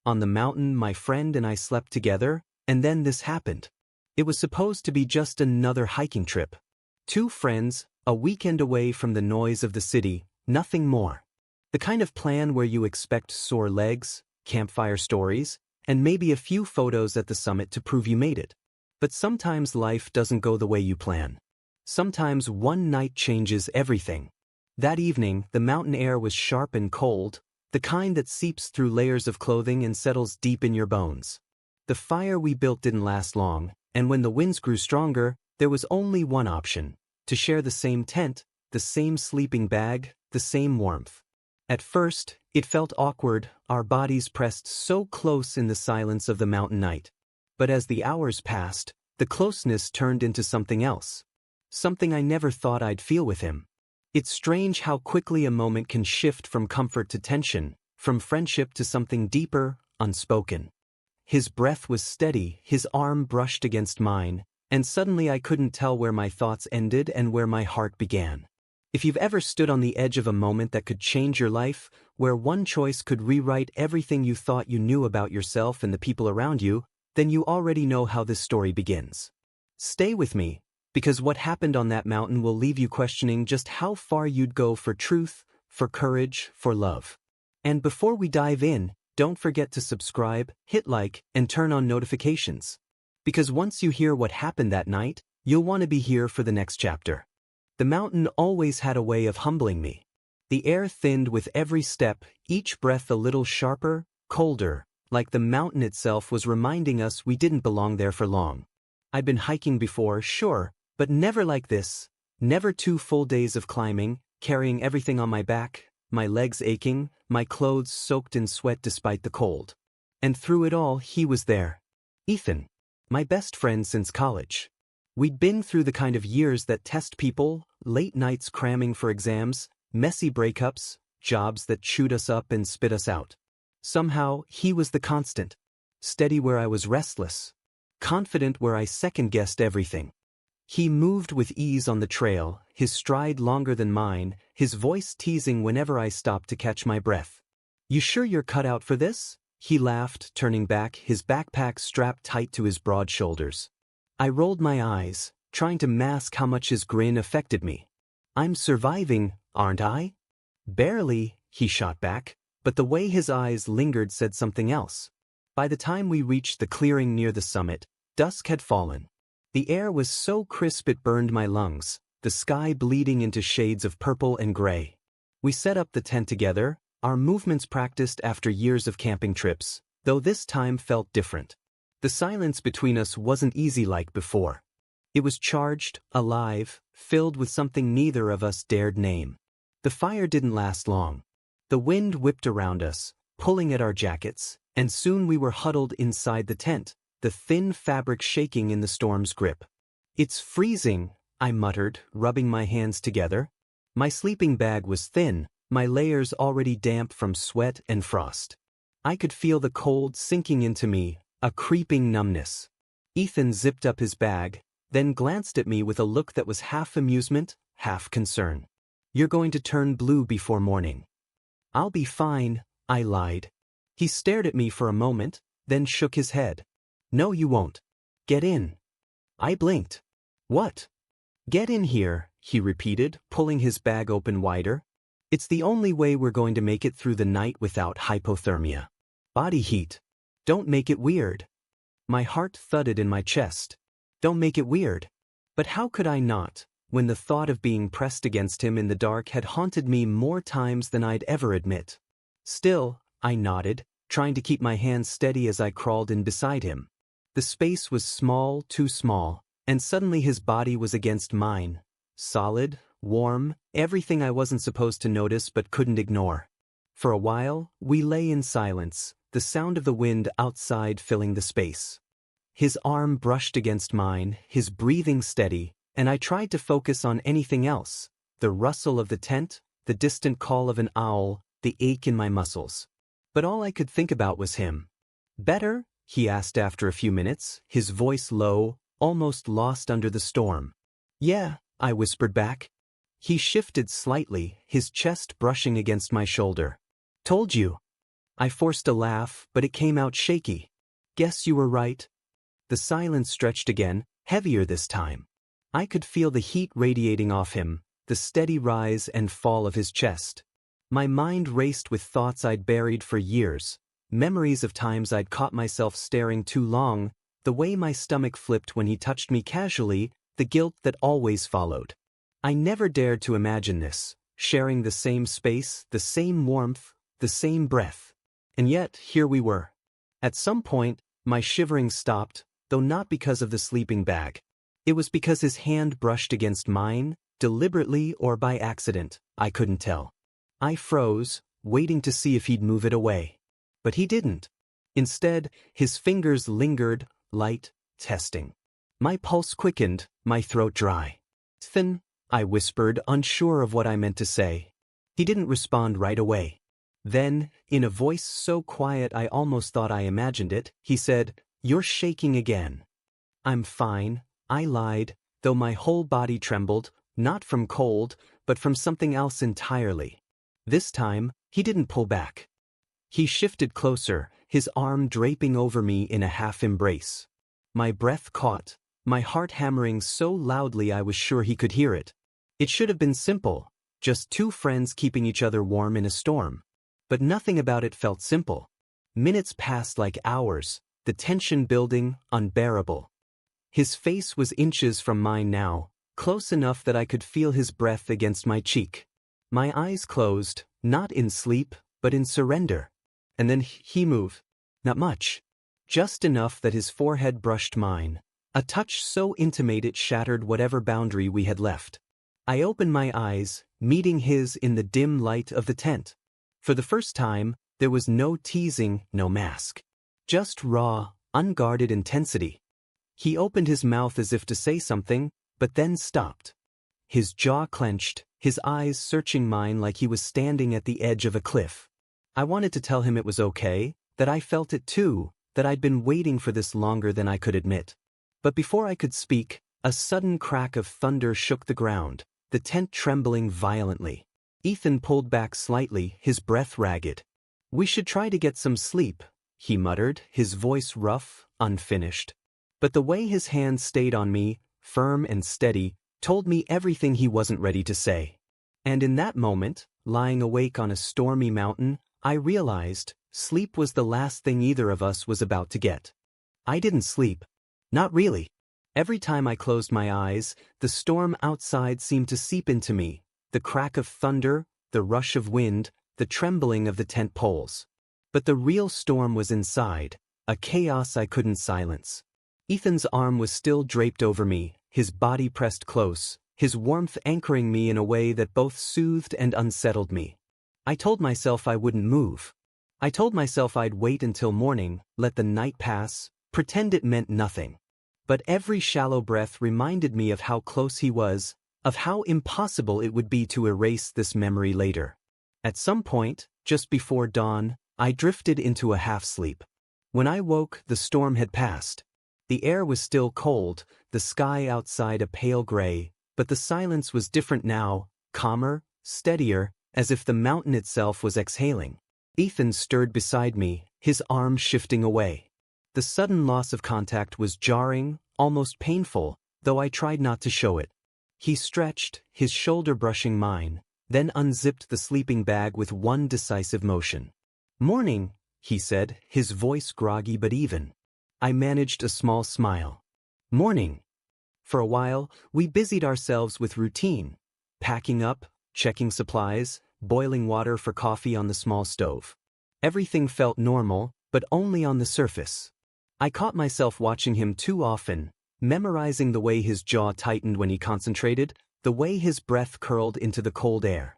On the mountain, my friend and I slept together, and then this happened. It was supposed to be just another hiking trip. Two friends, a weekend away from the noise of the city, nothing more. The kind of plan where you expect sore legs, campfire stories, and maybe a few photos at the summit to prove you made it. But sometimes life doesn't go the way you plan. Sometimes one night changes everything. That evening, the mountain air was sharp and cold, the kind that seeps through layers of clothing and settles deep in your bones. The fire we built didn't last long, and when the winds grew stronger, there was only one option: to share the same tent, the same sleeping bag, the same warmth. At first, it felt awkward, our bodies pressed so close in the silence of the mountain night. But as the hours passed, the closeness turned into something else. Something I never thought I'd feel with him. It's strange how quickly a moment can shift from comfort to tension, from friendship to something deeper, unspoken. His breath was steady, his arm brushed against mine, and suddenly I couldn't tell where my thoughts ended and where my heart began. If you've ever stood on the edge of a moment that could change your life, where one choice could rewrite everything you thought you knew about yourself and the people around you, then you already know how this story begins. Stay with me, because what happened on that mountain will leave you questioning just how far you'd go for truth, for courage, for love. And before we dive in, don't forget to subscribe, hit like, and turn on notifications. Because once you hear what happened that night, you'll want to be here for the next chapter. The mountain always had a way of humbling me. The air thinned with every step, each breath a little sharper, colder, like the mountain itself was reminding us we didn't belong there for long. I'd been hiking before, sure, but never like this. Never 2 full days of climbing, carrying everything on my back, my legs aching, my clothes soaked in sweat despite the cold. And through it all, he was there. Ethan, my best friend since college. We'd been through the kind of years that test people, late nights cramming for exams, messy breakups, jobs that chewed us up and spit us out. Somehow, he was the constant. Steady where I was restless. Confident where I second-guessed everything. He moved with ease on the trail, his stride longer than mine, his voice teasing whenever I stopped to catch my breath. "You sure you're cut out for this?" He laughed, turning back, his backpack strapped tight to his broad shoulders. I rolled my eyes, trying to mask how much his grin affected me. "I'm surviving, aren't I?" "Barely," he shot back, but the way his eyes lingered said something else. By the time we reached the clearing near the summit, dusk had fallen. The air was so crisp it burned my lungs, the sky bleeding into shades of purple and gray. We set up the tent together, our movements practiced after years of camping trips, though this time felt different. The silence between us wasn't easy like before. It was charged, alive, filled with something neither of us dared name. The fire didn't last long. The wind whipped around us, pulling at our jackets, and soon we were huddled inside the tent, the thin fabric shaking in the storm's grip. "It's freezing," I muttered, rubbing my hands together. My sleeping bag was thin, my layers already damp from sweat and frost. I could feel the cold sinking into me, a creeping numbness. Ethan zipped up his bag, then glanced at me with a look that was half amusement, half concern. "You're going to turn blue before morning." "I'll be fine," I lied. He stared at me for a moment, then shook his head. "No, you won't. Get in." I blinked. "What?" "Get in here," he repeated, pulling his bag open wider. "It's the only way we're going to make it through the night without hypothermia. Body heat. Don't make it weird." My heart thudded in my chest. Don't make it weird. But how could I not, when the thought of being pressed against him in the dark had haunted me more times than I'd ever admit? Still, I nodded, trying to keep my hands steady as I crawled in beside him. The space was small, too small, and suddenly his body was against mine. Solid, warm, everything I wasn't supposed to notice but couldn't ignore. For a while, we lay in silence, the sound of the wind outside filling the space. His arm brushed against mine, his breathing steady, and I tried to focus on anything else: the rustle of the tent, the distant call of an owl, the ache in my muscles. But all I could think about was him. "Better?" he asked after a few minutes, his voice low, almost lost under the storm. "Yeah," I whispered back. He shifted slightly, his chest brushing against my shoulder. "Told you." I forced a laugh, but it came out shaky. Guess you were right. The silence stretched again, heavier this time. I could feel the heat radiating off him, the steady rise and fall of his chest. My mind raced with thoughts I'd buried for years, memories of times I'd caught myself staring too long, the way my stomach flipped when he touched me casually, the guilt that always followed. I never dared to imagine this, sharing the same space, the same warmth, the same breath. And yet, here we were. At some point, my shivering stopped, though not because of the sleeping bag. It was because his hand brushed against mine, deliberately or by accident, I couldn't tell. I froze, waiting to see if he'd move it away. But he didn't. Instead, his fingers lingered, light, testing. My pulse quickened, my throat dry. "Thin," I whispered, unsure of what I meant to say. He didn't respond right away. Then, in a voice so quiet I almost thought I imagined it, he said, "You're shaking again." "I'm fine," I lied, though my whole body trembled, not from cold, but from something else entirely. This time, he didn't pull back. He shifted closer, his arm draping over me in a half-embrace. My breath caught, my heart hammering so loudly I was sure he could hear it. It should have been simple, just two friends keeping each other warm in a storm. But nothing about it felt simple. Minutes passed like hours, the tension building, unbearable. His face was inches from mine now, close enough that I could feel his breath against my cheek. My eyes closed, not in sleep, but in surrender. And then he moved. Not much. Just enough that his forehead brushed mine, a touch so intimate it shattered whatever boundary we had left. I opened my eyes, meeting his in the dim light of the tent. For the first time, there was no teasing, no mask. Just raw, unguarded intensity. He opened his mouth as if to say something, but then stopped. His jaw clenched, his eyes searching mine like he was standing at the edge of a cliff. I wanted to tell him it was okay, that I felt it too, that I'd been waiting for this longer than I could admit. But before I could speak, a sudden crack of thunder shook the ground, the tent trembling violently. Ethan pulled back slightly, his breath ragged. "We should try to get some sleep," he muttered, his voice rough, unfinished. But the way his hand stayed on me, firm and steady, told me everything he wasn't ready to say. And in that moment, lying awake on a stormy mountain, I realized sleep was the last thing either of us was about to get. I didn't sleep. Not really. Every time I closed my eyes, the storm outside seemed to seep into me. The crack of thunder, the rush of wind, the trembling of the tent poles. But the real storm was inside, a chaos I couldn't silence. Ethan's arm was still draped over me, his body pressed close, his warmth anchoring me in a way that both soothed and unsettled me. I told myself I wouldn't move. I told myself I'd wait until morning, let the night pass, pretend it meant nothing. But every shallow breath reminded me of how close he was, of how impossible it would be to erase this memory later. At some point, just before dawn, I drifted into a half-sleep. When I woke, the storm had passed. The air was still cold, the sky outside a pale gray, but the silence was different now, calmer, steadier, as if the mountain itself was exhaling. Ethan stirred beside me, his arm shifting away. The sudden loss of contact was jarring, almost painful, though I tried not to show it. He stretched, his shoulder brushing mine, then unzipped the sleeping bag with one decisive motion. "Morning," he said, his voice groggy but even. I managed a small smile. "Morning." For a while, we busied ourselves with routine, packing up, checking supplies, boiling water for coffee on the small stove. Everything felt normal, but only on the surface. I caught myself watching him too often, memorizing the way his jaw tightened when he concentrated, the way his breath curled into the cold air.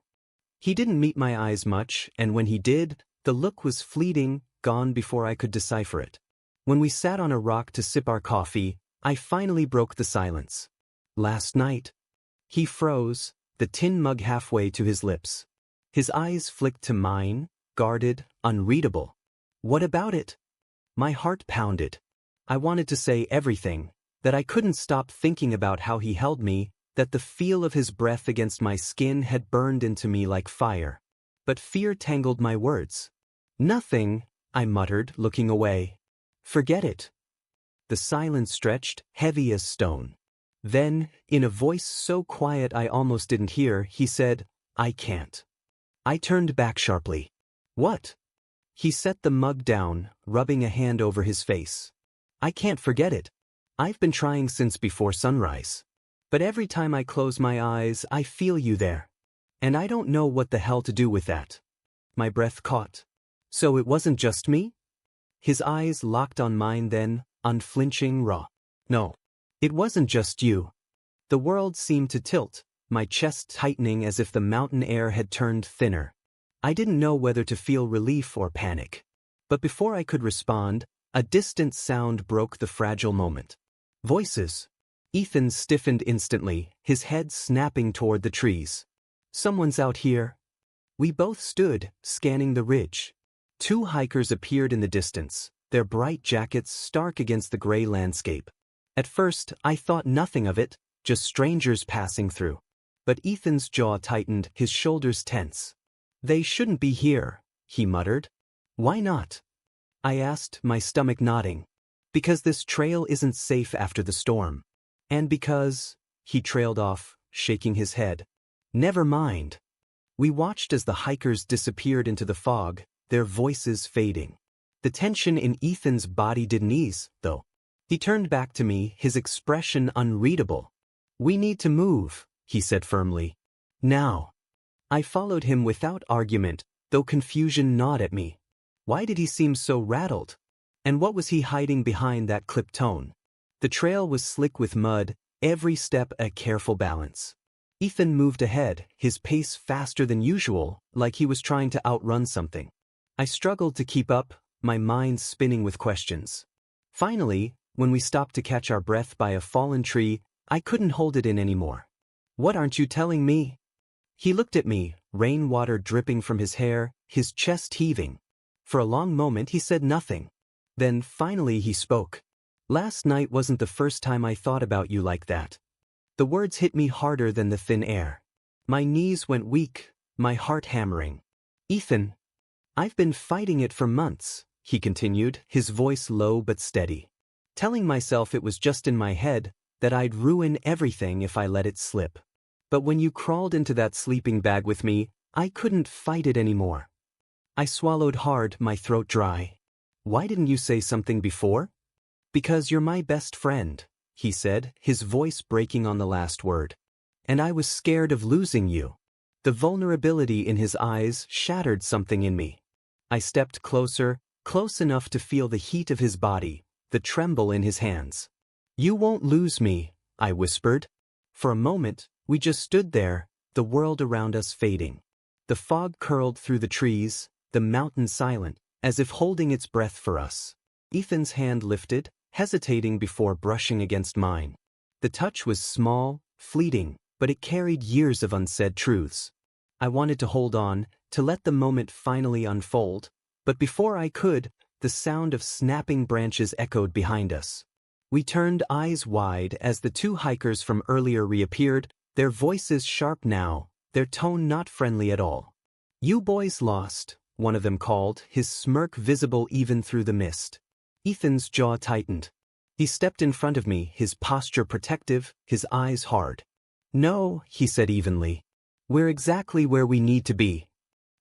He didn't meet my eyes much, and when he did, the look was fleeting, gone before I could decipher it. When we sat on a rock to sip our coffee, I finally broke the silence. "Last night." He froze, the tin mug halfway to his lips. His eyes flicked to mine, guarded, unreadable. "What about it?" My heart pounded. I wanted to say everything, that I couldn't stop thinking about how he held me, that the feel of his breath against my skin had burned into me like fire. But fear tangled my words. Nothing, I muttered, looking away. Forget it. The silence stretched, heavy as stone. Then, in a voice so quiet I almost didn't hear, he said, I can't. I turned back sharply. What? He set the mug down, rubbing a hand over his face. I can't forget it. I've been trying since before sunrise. But every time I close my eyes, I feel you there. And I don't know what the hell to do with that. My breath caught. So it wasn't just me? His eyes locked on mine then, unflinching, raw. No. It wasn't just you. The world seemed to tilt, my chest tightening as if the mountain air had turned thinner. I didn't know whether to feel relief or panic. But before I could respond, a distant sound broke the fragile moment. Voices. Ethan stiffened instantly, his head snapping toward the trees. Someone's out here. We both stood, scanning the ridge. 2 hikers appeared in the distance, their bright jackets stark against the gray landscape. At first, I thought nothing of it, just strangers passing through. But Ethan's jaw tightened, his shoulders tense. They shouldn't be here, he muttered. Why not? I asked, my stomach nodding. Because this trail isn't safe after the storm. And because, he trailed off, shaking his head. Never mind. We watched as the hikers disappeared into the fog, their voices fading. The tension in Ethan's body didn't ease, though. He turned back to me, his expression unreadable. We need to move, he said firmly. Now. I followed him without argument, though confusion gnawed at me. Why did he seem so rattled? And what was he hiding behind that clipped tone? The trail was slick with mud, every step a careful balance. Ethan moved ahead, his pace faster than usual, like he was trying to outrun something. I struggled to keep up, my mind spinning with questions. Finally, when we stopped to catch our breath by a fallen tree, I couldn't hold it in anymore. What aren't you telling me? He looked at me, rainwater dripping from his hair, his chest heaving. For a long moment he said nothing. Then finally he spoke. Last night wasn't the first time I thought about you like that. The words hit me harder than the thin air. My knees went weak, my heart hammering. Ethan, I've been fighting it for months, he continued, his voice low but steady. Telling myself it was just in my head, that I'd ruin everything if I let it slip. But when you crawled into that sleeping bag with me, I couldn't fight it anymore. I swallowed hard, my throat dry. Why didn't you say something before? Because you're my best friend, he said, his voice breaking on the last word. And I was scared of losing you. The vulnerability in his eyes shattered something in me. I stepped closer, close enough to feel the heat of his body, the tremble in his hands. You won't lose me, I whispered. For a moment, we just stood there, the world around us fading. The fog curled through the trees, the mountain silent, as if holding its breath for us. Ethan's hand lifted, hesitating before brushing against mine. The touch was small, fleeting, but it carried years of unsaid truths. I wanted to hold on, to let the moment finally unfold, but before I could, the sound of snapping branches echoed behind us. We turned eyes wide as the 2 hikers from earlier reappeared, their voices sharp now, their tone not friendly at all. You boys lost, one of them called, his smirk visible even through the mist. Ethan's jaw tightened. He stepped in front of me, his posture protective, his eyes hard. No, he said evenly. We're exactly where we need to be.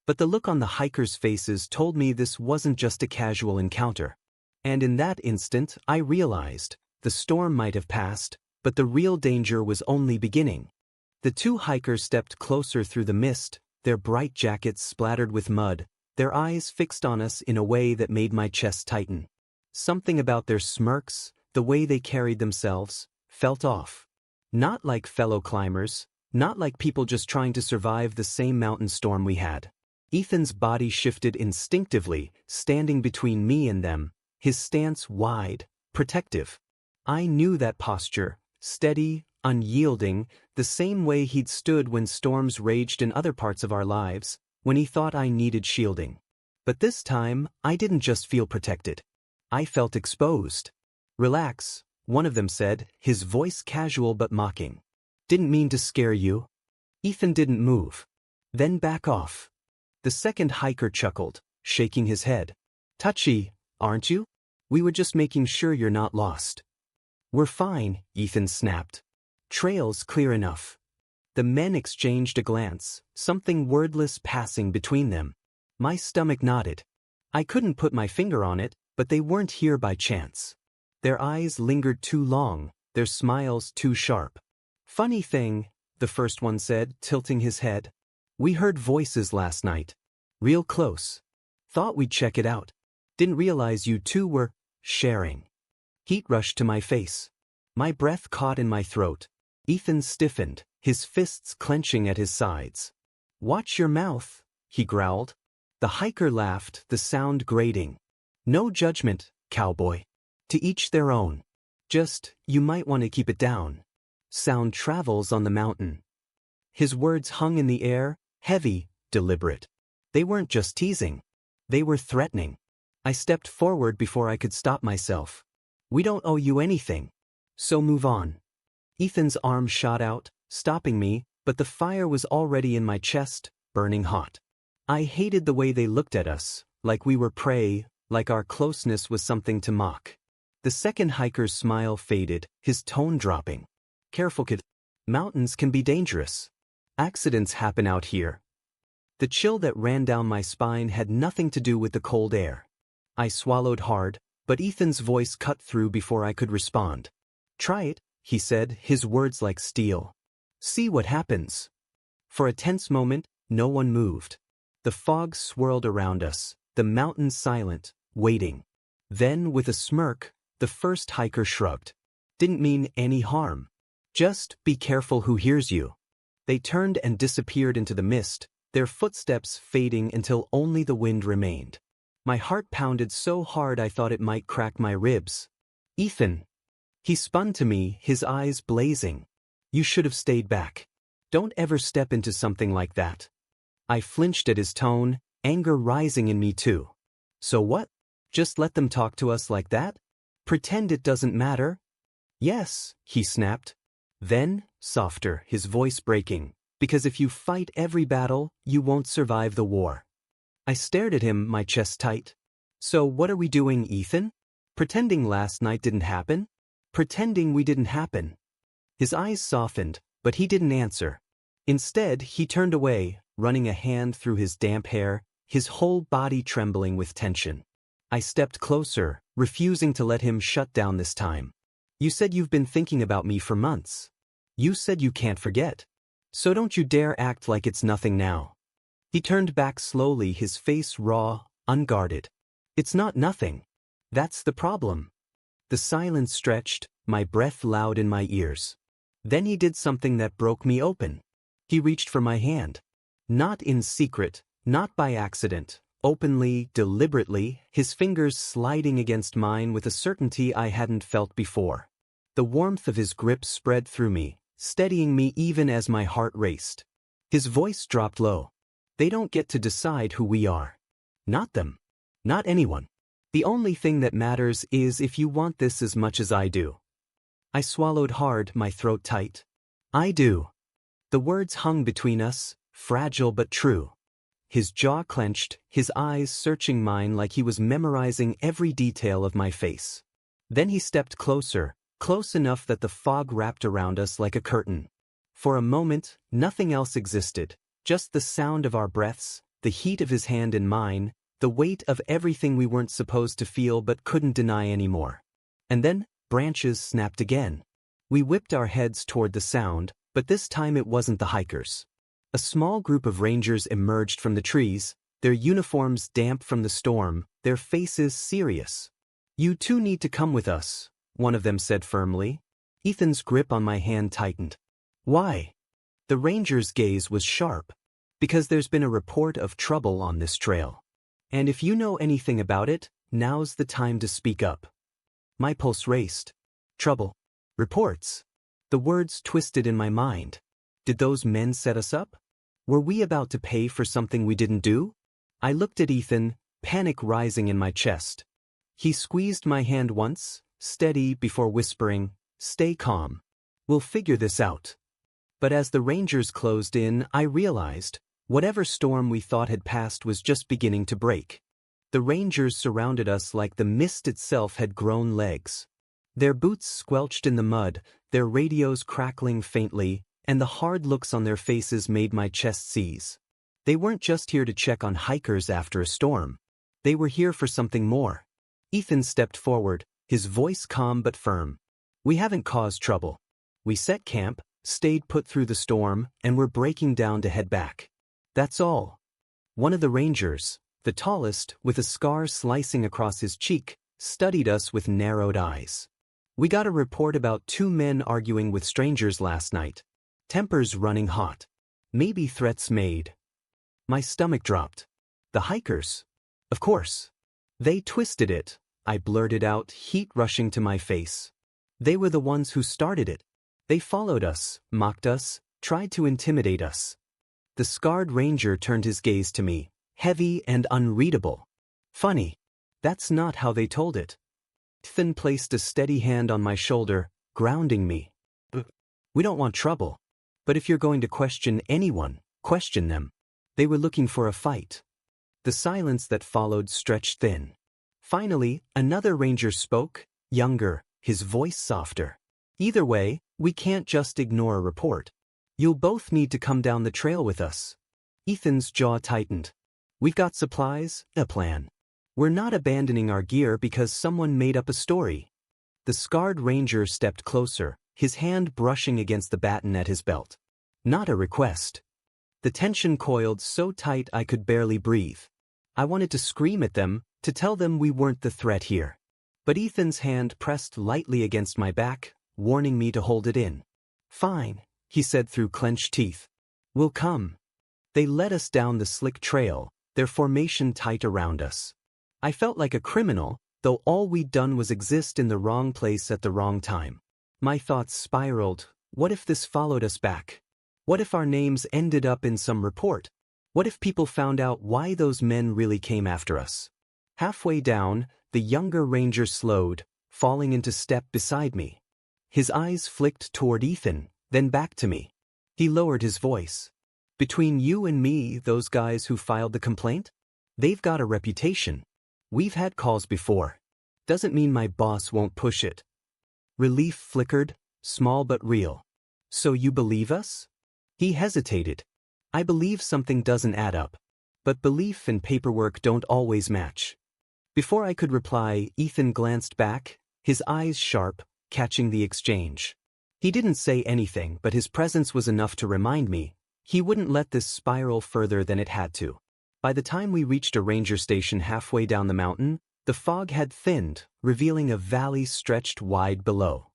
But the look on the hikers' faces told me this wasn't just a casual encounter. And in that instant, I realized, the storm might have passed, but the real danger was only beginning. The 2 hikers stepped closer through the mist, their bright jackets splattered with mud, their eyes fixed on us in a way that made my chest tighten. Something about their smirks, the way they carried themselves, felt off. Not like fellow climbers, not like people just trying to survive the same mountain storm we had. Ethan's body shifted instinctively, standing between me and them, his stance wide, protective. I knew that posture, steady, unyielding, the same way he'd stood when storms raged in other parts of our lives, when he thought I needed shielding. But this time, I didn't just feel protected. I felt exposed. Relax, one of them said, his voice casual but mocking. Didn't mean to scare you. Ethan didn't move. Then back off. The second hiker chuckled, shaking his head. Touchy, aren't you? We were just making sure you're not lost. We're fine, Ethan snapped. Trail's clear enough. The men exchanged a glance, something wordless passing between them. My stomach nodded. I couldn't put my finger on it, but they weren't here by chance. Their eyes lingered too long, their smiles too sharp. Funny thing, the first one said, tilting his head. We heard voices last night. Real close. Thought we'd check it out. Didn't realize you two were sharing. Heat rushed to my face. My breath caught in my throat. Ethan stiffened, his fists clenching at his sides. Watch your mouth, he growled. The hiker laughed, the sound grating. No judgment, cowboy. To each their own. Just, you might want to keep it down. Sound travels on the mountain. His words hung in the air, heavy, deliberate. They weren't just teasing. They were threatening. I stepped forward before I could stop myself. We don't owe you anything. So move on. Ethan's arm shot out, stopping me, but the fire was already in my chest, burning hot. I hated the way they looked at us, like we were prey, like our closeness was something to mock. The second hiker's smile faded, his tone dropping. Careful, kid. Mountains can be dangerous. Accidents happen out here. The chill that ran down my spine had nothing to do with the cold air. I swallowed hard, but Ethan's voice cut through before I could respond. Try it, he said, his words like steel. See what happens. For a tense moment, no one moved. The fog swirled around us, the mountain silent, waiting. Then, with a smirk, the first hiker shrugged. Didn't mean any harm. Just be careful who hears you. They turned and disappeared into the mist, their footsteps fading until only the wind remained. My heart pounded so hard I thought it might crack my ribs. Ethan. He spun to me, his eyes blazing. You should have stayed back. Don't ever step into something like that. I flinched at his tone, anger rising in me too. So what? Just let them talk to us like that? Pretend it doesn't matter? Yes, he snapped. Then, softer, his voice breaking, because if you fight every battle, you won't survive the war. I stared at him, my chest tight. So what are we doing, Ethan? Pretending last night didn't happen? Pretending we didn't happen. His eyes softened, but he didn't answer. Instead, he turned away, running a hand through his damp hair, his whole body trembling with tension. I stepped closer, refusing to let him shut down this time. You said you've been thinking about me for months. You said you can't forget. So don't you dare act like it's nothing now. He turned back slowly, his face raw, unguarded. It's not nothing. That's the problem. The silence stretched, my breath loud in my ears. Then he did something that broke me open. He reached for my hand. Not in secret, not by accident, openly, deliberately, his fingers sliding against mine with a certainty I hadn't felt before. The warmth of his grip spread through me, steadying me even as my heart raced. His voice dropped low. They don't get to decide who we are. Not them. Not anyone. The only thing that matters is if you want this as much as I do. I swallowed hard, my throat tight. I do. The words hung between us, fragile but true. His jaw clenched, his eyes searching mine like he was memorizing every detail of my face. Then he stepped closer, close enough that the fog wrapped around us like a curtain. For a moment, nothing else existed, just the sound of our breaths, the heat of his hand in mine, the weight of everything we weren't supposed to feel but couldn't deny anymore. And then, branches snapped again. We whipped our heads toward the sound, but this time it wasn't the hikers. A small group of rangers emerged from the trees, their uniforms damp from the storm, their faces serious. You two need to come with us, one of them said firmly. Ethan's grip on my hand tightened. Why? The ranger's gaze was sharp. Because there's been a report of trouble on this trail. And if you know anything about it, now's the time to speak up. My pulse raced. Trouble. Reports. The words twisted in my mind. Did those men set us up? Were we about to pay for something we didn't do? I looked at Ethan, panic rising in my chest. He squeezed my hand once, steady before whispering, "Stay calm. We'll figure this out." But as the rangers closed in, I realized, whatever storm we thought had passed was just beginning to break. The rangers surrounded us like the mist itself had grown legs. Their boots squelched in the mud, their radios crackling faintly, and the hard looks on their faces made my chest seize. They weren't just here to check on hikers after a storm. They were here for something more. Ethan stepped forward, his voice calm but firm. We haven't caused trouble. We set camp, stayed put through the storm, and we're breaking down to head back. That's all. One of the rangers, the tallest, with a scar slicing across his cheek, studied us with narrowed eyes. We got a report about 2 men arguing with strangers last night. Tempers running hot. Maybe threats made. My stomach dropped. The hikers? Of course. They twisted it, I blurted out, heat rushing to my face. They were the ones who started it. They followed us, mocked us, tried to intimidate us. The scarred ranger turned his gaze to me, heavy and unreadable. Funny. That's not how they told it. Ethan placed a steady hand on my shoulder, grounding me. We don't want trouble. But if you're going to question anyone, question them. They were looking for a fight. The silence that followed stretched thin. Finally, another ranger spoke, younger, his voice softer. Either way, we can't just ignore a report. You'll both need to come down the trail with us. Ethan's jaw tightened. We've got supplies, a plan. We're not abandoning our gear because someone made up a story. The scarred ranger stepped closer, his hand brushing against the baton at his belt. Not a request. The tension coiled so tight I could barely breathe. I wanted to scream at them, to tell them we weren't the threat here. But Ethan's hand pressed lightly against my back, warning me to hold it in. Fine, he said through clenched teeth. We'll come. They led us down the slick trail, their formation tight around us. I felt like a criminal, though all we'd done was exist in the wrong place at the wrong time. My thoughts spiraled. What if this followed us back? What if our names ended up in some report? What if people found out why those men really came after us? Halfway down, the younger ranger slowed, falling into step beside me. His eyes flicked toward Ethan, then back to me. He lowered his voice. Between you and me, those guys who filed the complaint? They've got a reputation. We've had calls before. Doesn't mean my boss won't push it. Relief flickered, small but real. So you believe us? He hesitated. I believe something doesn't add up. But belief and paperwork don't always match. Before I could reply, Ethan glanced back, his eyes sharp, catching the exchange. He didn't say anything, but his presence was enough to remind me he wouldn't let this spiral further than it had to. By the time we reached a ranger station halfway down the mountain, the fog had thinned, revealing a valley stretched wide below.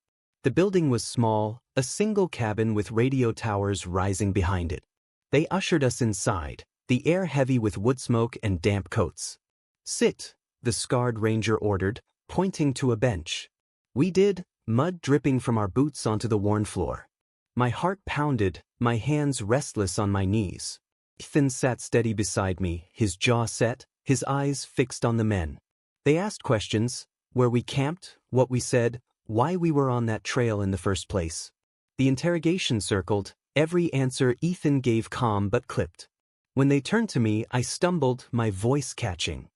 The building was small, a single cabin with radio towers rising behind it. They ushered us inside, the air heavy with wood smoke and damp coats. Sit, the scarred ranger ordered, pointing to a bench. We did, mud dripping from our boots onto the worn floor. My heart pounded, my hands restless on my knees. Ethan sat steady beside me, his jaw set, his eyes fixed on the men. They asked questions, where we camped, what we said, why we were on that trail in the first place. The interrogation circled, every answer Ethan gave calm but clipped. When they turned to me, I stumbled, my voice catching.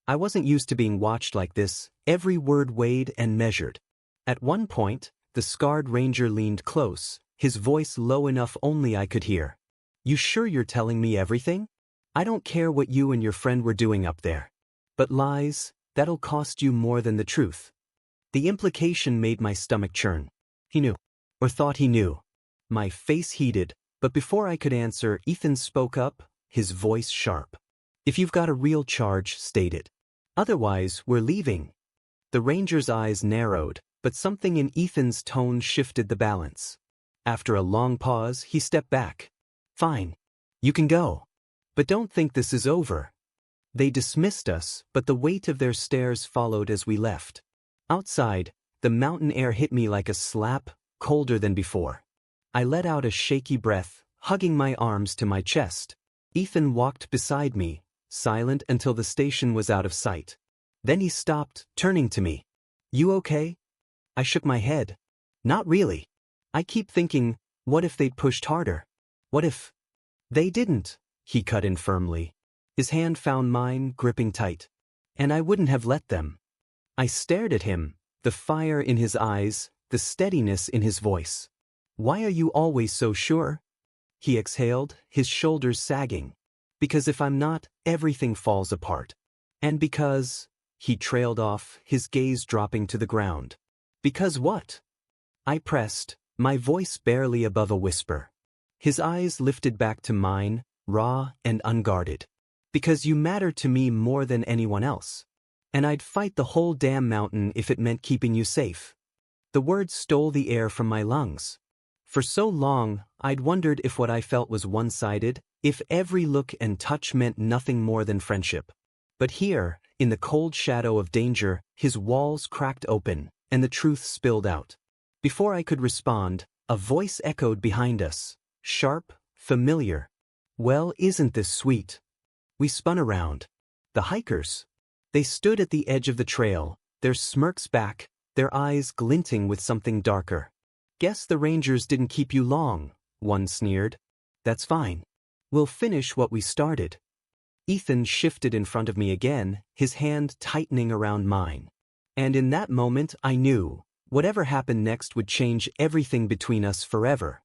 I wasn't used to being watched like this, every word weighed and measured. At one point, the scarred ranger leaned close, his voice low enough only I could hear. You sure you're telling me everything? I don't care what you and your friend were doing up there. But lies, that'll cost you more than the truth. The implication made my stomach churn. He knew. Or thought he knew. My face heated, but before I could answer, Ethan spoke up, his voice sharp. If you've got a real charge, state it. Otherwise, we're leaving. The ranger's eyes narrowed, but something in Ethan's tone shifted the balance. After a long pause, he stepped back. Fine. You can go. But don't think this is over. They dismissed us, but the weight of their stares followed as we left. Outside, the mountain air hit me like a slap, colder than before. I let out a shaky breath, hugging my arms to my chest. Ethan walked beside me, silent until the station was out of sight. Then he stopped, turning to me. You okay? I shook my head. Not really. I keep thinking, what if they'd pushed harder? What if... They didn't, he cut in firmly. His hand found mine, gripping tight. And I wouldn't have let them. I stared at him, the fire in his eyes, the steadiness in his voice. "Why are you always so sure?" He exhaled, his shoulders sagging. "Because if I'm not, everything falls apart. And because—" he trailed off, his gaze dropping to the ground. "Because what?" I pressed, my voice barely above a whisper. His eyes lifted back to mine, raw and unguarded. "Because you matter to me more than anyone else. And I'd fight the whole damn mountain if it meant keeping you safe." The words stole the air from my lungs. For so long, I'd wondered if what I felt was one-sided, if every look and touch meant nothing more than friendship. But here, in the cold shadow of danger, his walls cracked open, and the truth spilled out. Before I could respond, a voice echoed behind us, sharp, familiar. "Well, isn't this sweet?" We spun around. The hikers. They stood at the edge of the trail, their smirks back, their eyes glinting with something darker. "Guess the Rangers didn't keep you long," one sneered. "That's fine. We'll finish what we started." Ethan shifted in front of me again, his hand tightening around mine. And in that moment I knew, whatever happened next would change everything between us forever.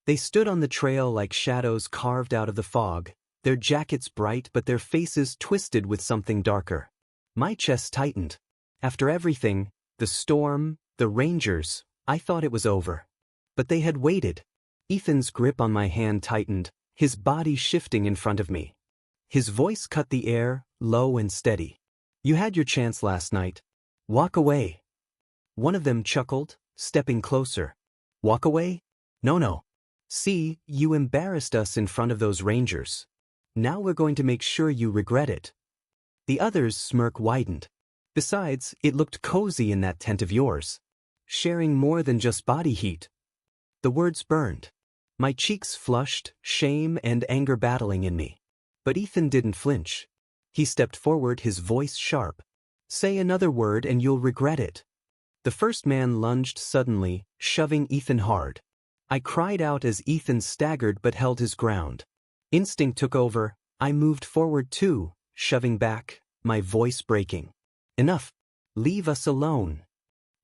They stood on the trail like shadows carved out of the fog, their jackets bright but their faces twisted with something darker. My chest tightened. After everything, the storm, the Rangers, I thought it was over. But they had waited. Ethan's grip on my hand tightened, his body shifting in front of me. His voice cut the air, low and steady. "You had your chance last night. Walk away." One of them chuckled, stepping closer. "Walk away? No. See, you embarrassed us in front of those Rangers. Now we're going to make sure you regret it." The other's smirk widened. "Besides, it looked cozy in that tent of yours. Sharing more than just body heat." The words burned. My cheeks flushed, shame and anger battling in me. But Ethan didn't flinch. He stepped forward, his voice sharp. "Say another word and you'll regret it." The first man lunged suddenly, shoving Ethan hard. I cried out as Ethan staggered but held his ground. Instinct took over. I moved forward too, shoving back, my voice breaking. "Enough. Leave us alone."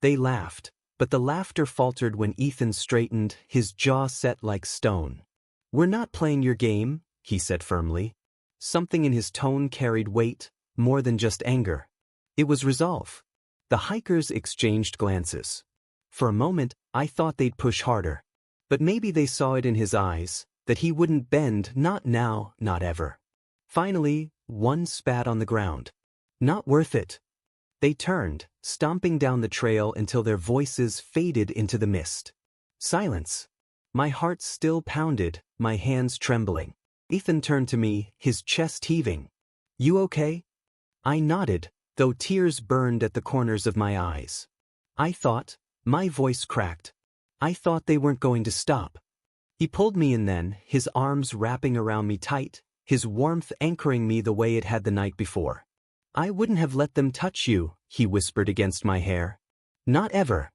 They laughed, but the laughter faltered when Ethan straightened, his jaw set like stone. "We're not playing your game," he said firmly. Something in his tone carried weight, more than just anger. It was resolve. The hikers exchanged glances. For a moment, I thought they'd push harder. But maybe they saw it in his eyes, that he wouldn't bend, not now, not ever. Finally, one spat on the ground. "Not worth it." They turned, stomping down the trail until their voices faded into the mist. Silence. My heart still pounded, my hands trembling. Ethan turned to me, his chest heaving. "You okay?" I nodded, though tears burned at the corners of my eyes. My voice cracked. I thought they weren't going to stop. He pulled me in then, his arms wrapping around me tight, his warmth anchoring me the way it had the night before. "I wouldn't have let them touch you," he whispered against my hair. "Not ever."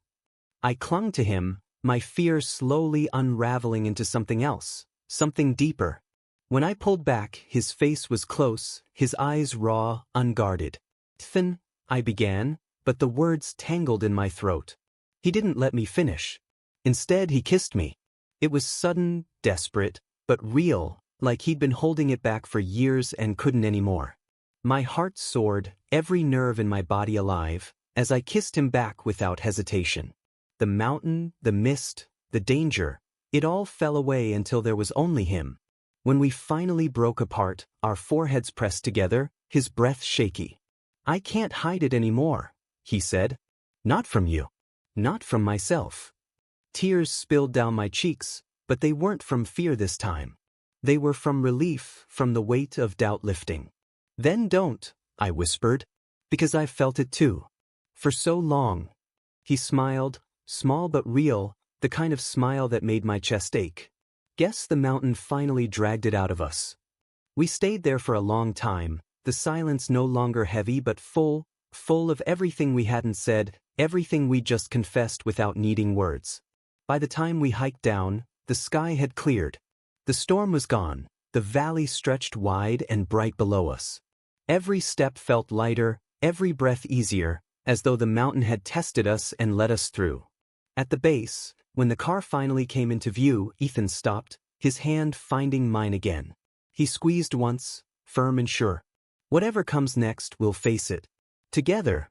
I clung to him, my fear slowly unraveling into something else, something deeper. When I pulled back, his face was close, his eyes raw, unguarded. "Ethan," I began, but the words tangled in my throat. He didn't let me finish. Instead, he kissed me. It was sudden, desperate, but real, like he'd been holding it back for years and couldn't anymore. My heart soared, every nerve in my body alive, as I kissed him back without hesitation. The mountain, the mist, the danger, it all fell away until there was only him. When we finally broke apart, our foreheads pressed together, his breath shaky. "I can't hide it anymore," he said. "Not from you. Not from myself." Tears spilled down my cheeks, but they weren't from fear this time. They were from relief, from the weight of doubt lifting. "Then don't," I whispered, "because I've felt it too. For so long." He smiled, small but real, the kind of smile that made my chest ache. Guess the mountain finally dragged it out of us. We stayed there for a long time, the silence no longer heavy but full of everything we hadn't said, everything we just confessed without needing words. By the time we hiked down, the sky had cleared. The storm was gone, the valley stretched wide and bright below us. Every step felt lighter, every breath easier, as though the mountain had tested us and let us through. At the base, when the car finally came into view, Ethan stopped, his hand finding mine again. He squeezed once, firm and sure. Whatever comes next, we'll face it. Together.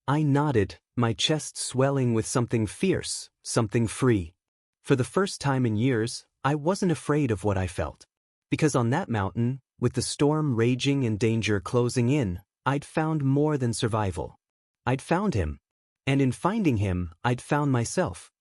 I nodded, my chest swelling with something fierce, something free. For the first time in years, I wasn't afraid of what I felt. Because on that mountain, with the storm raging and danger closing in, I'd found more than survival. I'd found him. And in finding him, I'd found myself.